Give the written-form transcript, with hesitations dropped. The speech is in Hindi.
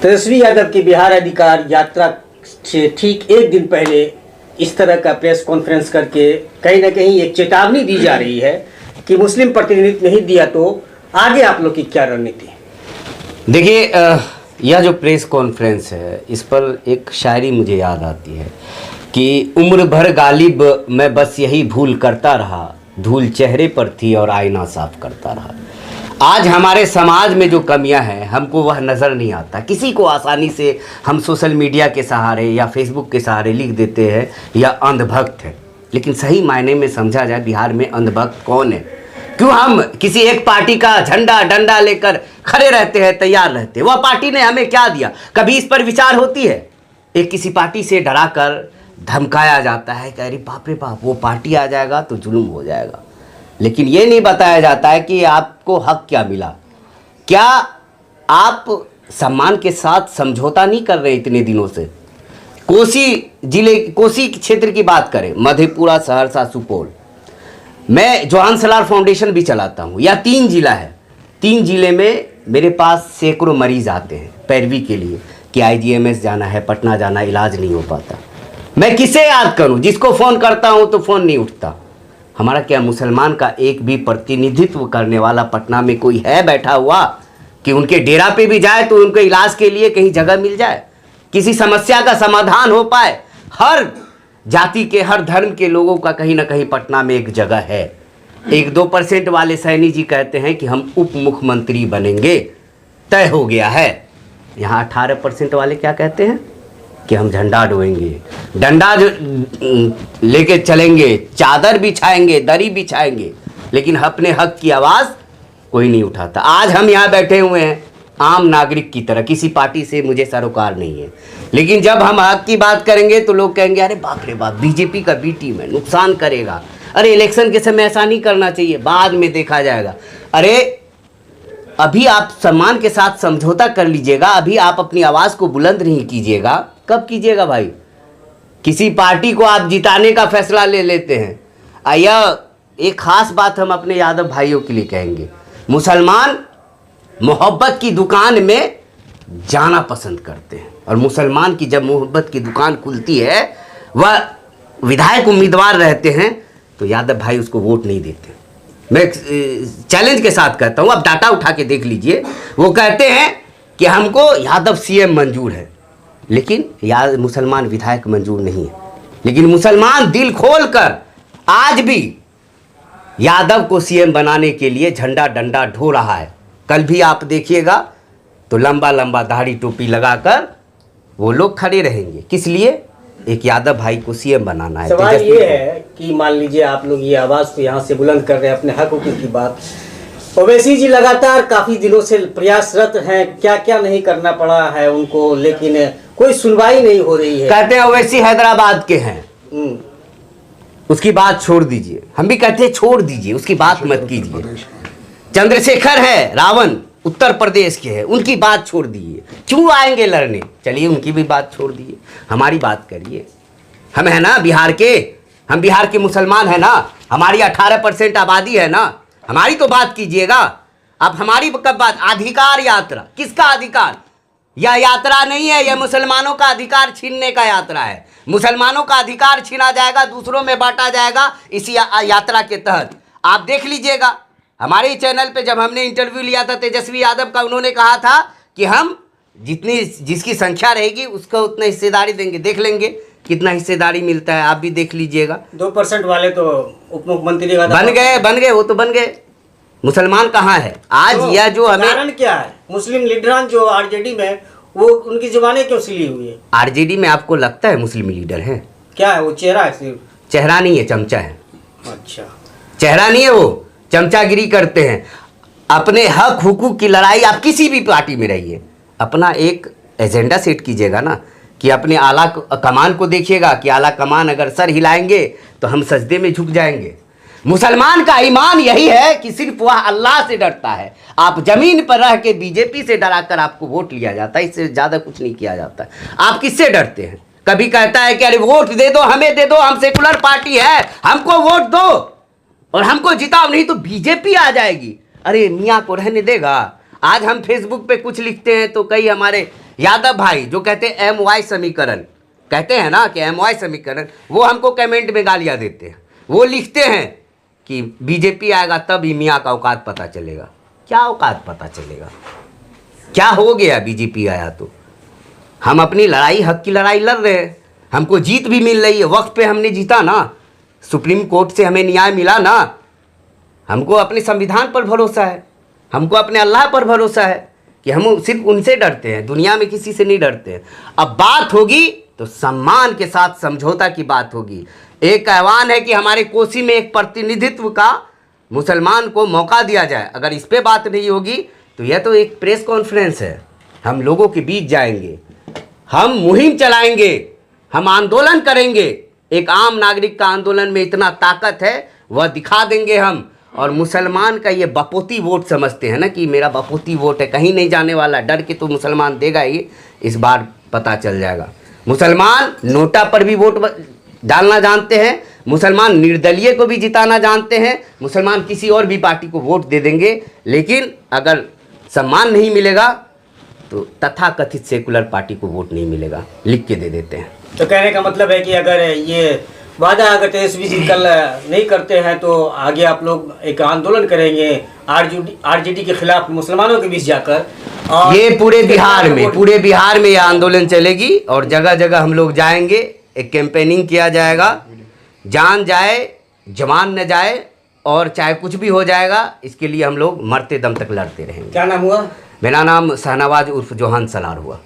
तेजस्वी यादव की बिहार अधिकार यात्रा से ठीक एक दिन पहले इस तरह का प्रेस कॉन्फ्रेंस करके कहीं ना कहीं एक चेतावनी दी जा रही है कि मुस्लिम प्रतिनिधित्व नहीं दिया तो आगे आप लोग की क्या रणनीति है? देखिए, यह जो प्रेस कॉन्फ्रेंस है इस पर एक शायरी मुझे याद आती है कि उम्र भर गालिब मैं बस यही भूल करता रहा, धूल चेहरे पर थी और आईना साफ करता रहा। आज हमारे समाज में जो कमियां हैं हमको वह नज़र नहीं आता। किसी को आसानी से हम सोशल मीडिया के सहारे या फेसबुक के सहारे लिख देते हैं या अंधभक्त है, लेकिन सही मायने में समझा जाए बिहार में अंधभक्त कौन है? क्यों हम किसी एक पार्टी का झंडा डंडा लेकर खड़े रहते हैं, तैयार रहते हैं? वह पार्टी ने हमें क्या दिया, कभी इस पर विचार होती है? एक किसी पार्टी से डरा कर धमकाया जाता है कि अरे बाप रे बाप वो पार्टी आ जाएगा तो जुल्म हो जाएगा, लेकिन ये नहीं बताया जाता है कि आपको हक क्या मिला। क्या आप सम्मान के साथ समझौता नहीं कर रहे इतने दिनों से? कोसी क्षेत्र की बात करें, मधेपुरा, सहरसा, सुपौल, मैं जवाहर सलार फाउंडेशन भी चलाता हूँ। या 3 जिला है, 3 जिले में मेरे पास सैकड़ों मरीज आते हैं पैरवी के लिए कि IGMS जाना है, पटना जाना, इलाज नहीं हो पाता। मैं किसे याद करूँ? जिसको फ़ोन करता हूँ तो फ़ोन नहीं उठता। हमारा क्या मुसलमान का एक भी प्रतिनिधित्व करने वाला पटना में कोई है बैठा हुआ कि उनके डेरा पे भी जाए तो उनके इलाज के लिए कहीं जगह मिल जाए, किसी समस्या का समाधान हो पाए? हर जाति के, हर धर्म के लोगों का कहीं ना कहीं पटना में एक जगह है। 1-2% वाले सैनी जी कहते हैं कि हम उप मुख्यमंत्री बनेंगे, तय हो गया है। यहाँ 18% वाले क्या कहते हैं कि हम झंडा ढोएंगे, डंडा लेके चलेंगे, चादर बिछाएंगे, दरी बिछाएंगे, लेकिन अपने हक की आवाज़ कोई नहीं उठाता। आज हम यहाँ बैठे हुए हैं आम नागरिक की तरह, किसी पार्टी से मुझे सरोकार नहीं है, लेकिन जब हम हक की बात करेंगे तो लोग कहेंगे अरे बाप रे बाप, बीजेपी का बी टीम है, नुकसान करेगा, अरे इलेक्शन के समय ऐसा नहीं करना चाहिए, बाद में देखा जाएगा। अरे अभी आप सम्मान के साथ समझौता कर लीजिएगा, अभी आप अपनी आवाज़ को बुलंद नहीं कीजिएगा, कब कीजिएगा भाई? किसी पार्टी को आप जिताने का फैसला ले लेते हैं। यह एक खास बात हम अपने यादव भाइयों के लिए कहेंगे, मुसलमान मोहब्बत की दुकान में जाना पसंद करते हैं, और मुसलमान की जब मोहब्बत की दुकान खुलती है, वह विधायक उम्मीदवार रहते हैं, तो यादव भाई उसको वोट नहीं देते। मैं चैलेंज के साथ कहता हूँ, आप डाटा उठा के देख लीजिए, वो कहते हैं कि हमको यादव CM मंजूर है, लेकिन मुसलमान विधायक मंजूर नहीं है। लेकिन मुसलमान दिल खोल कर आज भी यादव को CM बनाने के लिए झंडा डंडा ढो रहा है। कल भी आप देखिएगा तो लंबा लंबा दाढ़ी टोपी लगाकर वो लोग खड़े रहेंगे। किस लिए? एक यादव भाई को CM बनाना है। सवाल ये है कि मान लीजिए आप लोग ये आवाज़ तो यहाँ से बुलंद कर रहे हैं अपने हक की बात, ओवैसी जी लगातार काफ़ी दिनों से प्रयासरत हैं, क्या क्या नहीं करना पड़ा है उनको, लेकिन कोई सुनवाई नहीं हो रही है। कहते हैं ओवैसी हैदराबाद के हैं, उसकी बात छोड़ दीजिए। हम भी कहते हैं छोड़ दीजिए, उसकी बात मत कीजिए। चंद्रशेखर है, रावण उत्तर प्रदेश के हैं, उनकी बात छोड़ दीजिए। क्यों आएंगे लड़ने? चलिए उनकी भी बात छोड़ दीजिए, हमारी बात करिए। हम है ना बिहार के, हम बिहार के मुसलमान है ना, हमारी 18% आबादी है ना, हमारी तो बात कीजिएगा। अब हमारी कब बात? अधिकार यात्रा, किसका अधिकार? यह यात्रा नहीं है, यह मुसलमानों का अधिकार छीनने का यात्रा है। मुसलमानों का अधिकार छीना जाएगा, दूसरों में बांटा जाएगा इसी यात्रा के तहत। आप देख लीजिएगा, हमारे चैनल पे जब हमने इंटरव्यू लिया था तेजस्वी यादव का, उन्होंने कहा था कि हम जिसकी संख्या रहेगी उसको उतना हिस्सेदारी देंगे। देख लेंगे कितना हिस्सेदारी मिलता है, आप भी देख लीजिएगा। 2% वाले तो उप मुख्यमंत्री बन गए, वो तो बन गए। मुसलमान कहाँ है आज? तो यह जो हमें कारण क्या है? मुस्लिम लीडरान जो RJD में, वो उनकी जुबानें क्यों सिली हुई है? RJD में आपको लगता है मुस्लिम लीडर है? क्या है वो? चेहरा है सिर्फ? चेहरा नहीं है, चमचा है। अच्छा, चेहरा नहीं है, वो चमचागिरी करते हैं। अपने हक हुकूक की लड़ाई, आप किसी भी पार्टी में रहिए, अपना एक एजेंडा सेट कीजिएगा ना, कि अपने आला कमान को देखिएगा कि आला कमान अगर सर हिलाएंगे तो हम सजदे में झुक जाएंगे। मुसलमान का ईमान यही है कि सिर्फ वह अल्लाह से डरता है। आप जमीन पर रह के बीजेपी से डराकर आपको वोट लिया जाता है, इससे ज़्यादा कुछ नहीं किया जाता है। आप किससे डरते हैं? कभी कहता है कि अरे वोट दे दो, हमें दे दो, हम सेकुलर पार्टी है, हमको वोट दो और हमको जिताओ, नहीं तो बीजेपी आ जाएगी। अरे मियाँ को रहने देगा। आज हम फेसबुक पे कुछ लिखते हैं तो कई हमारे यादव भाई जो कहते हैं MY समीकरण, कहते हैं ना कि MY समीकरण, वो हमको कमेंट में गालियां देते हैं। वो लिखते हैं कि बीजेपी आएगा तब ही मियाँ का औकात पता चलेगा। क्या औकात पता चलेगा? क्या हो गया बीजेपी आया तो? हम अपनी लड़ाई, हक की लड़ाई लड़ रहे हैं, हमको जीत भी मिल रही है। वक्त पे हमने जीता ना, सुप्रीम कोर्ट से हमें न्याय मिला ना। हमको अपने संविधान पर भरोसा है, हमको अपने अल्लाह पर भरोसा है कि हम सिर्फ उनसे डरते हैं, दुनिया में किसी से नहीं डरते हैं। अब बात होगी तो सम्मान के साथ समझौता की बात होगी। एक आह्वान है कि हमारे कोसी में एक प्रतिनिधित्व का मुसलमान को मौका दिया जाए। अगर इस पे बात नहीं होगी तो यह तो एक प्रेस कॉन्फ्रेंस है। हम लोगों के बीच जाएंगे, हम मुहिम चलाएंगे, हम आंदोलन करेंगे। एक आम नागरिक का आंदोलन में इतना ताकत है, वह दिखा देंगे हम। और मुसलमान का ये बपोती वोट समझते हैं ना कि मेरा बपोती वोट है, कहीं नहीं जाने वाला, डर के तो मुसलमान देगा ही। इस बार पता चल जाएगा। मुसलमान नोटा पर भी वोट डालना जानते हैं, मुसलमान निर्दलीय को भी जिताना जानते हैं, मुसलमान किसी और भी पार्टी को वोट दे देंगे। लेकिन अगर सम्मान नहीं मिलेगा तो तथाकथित सेकुलर पार्टी को वोट नहीं मिलेगा, लिख के दे देते हैं। तो कहने का मतलब है कि अगर ये वादा अगर तेजस्वी जी कल नहीं करते हैं तो आगे आप लोग एक आंदोलन करेंगे आरजेडी के खिलाफ मुसलमानों के बीच जाकर। और ये पूरे बिहार में ये आंदोलन चलेगी और जगह जगह हम लोग जाएंगे, एक कैंपेनिंग किया जाएगा। जान जाए जवान न जाए, और चाहे कुछ भी हो जाएगा, इसके लिए हम लोग मरते दम तक लड़ते रहेंगे। क्या नाम हुआ? मेरा नाम शाहनवाज उर्फ जोहान सलार हुआ।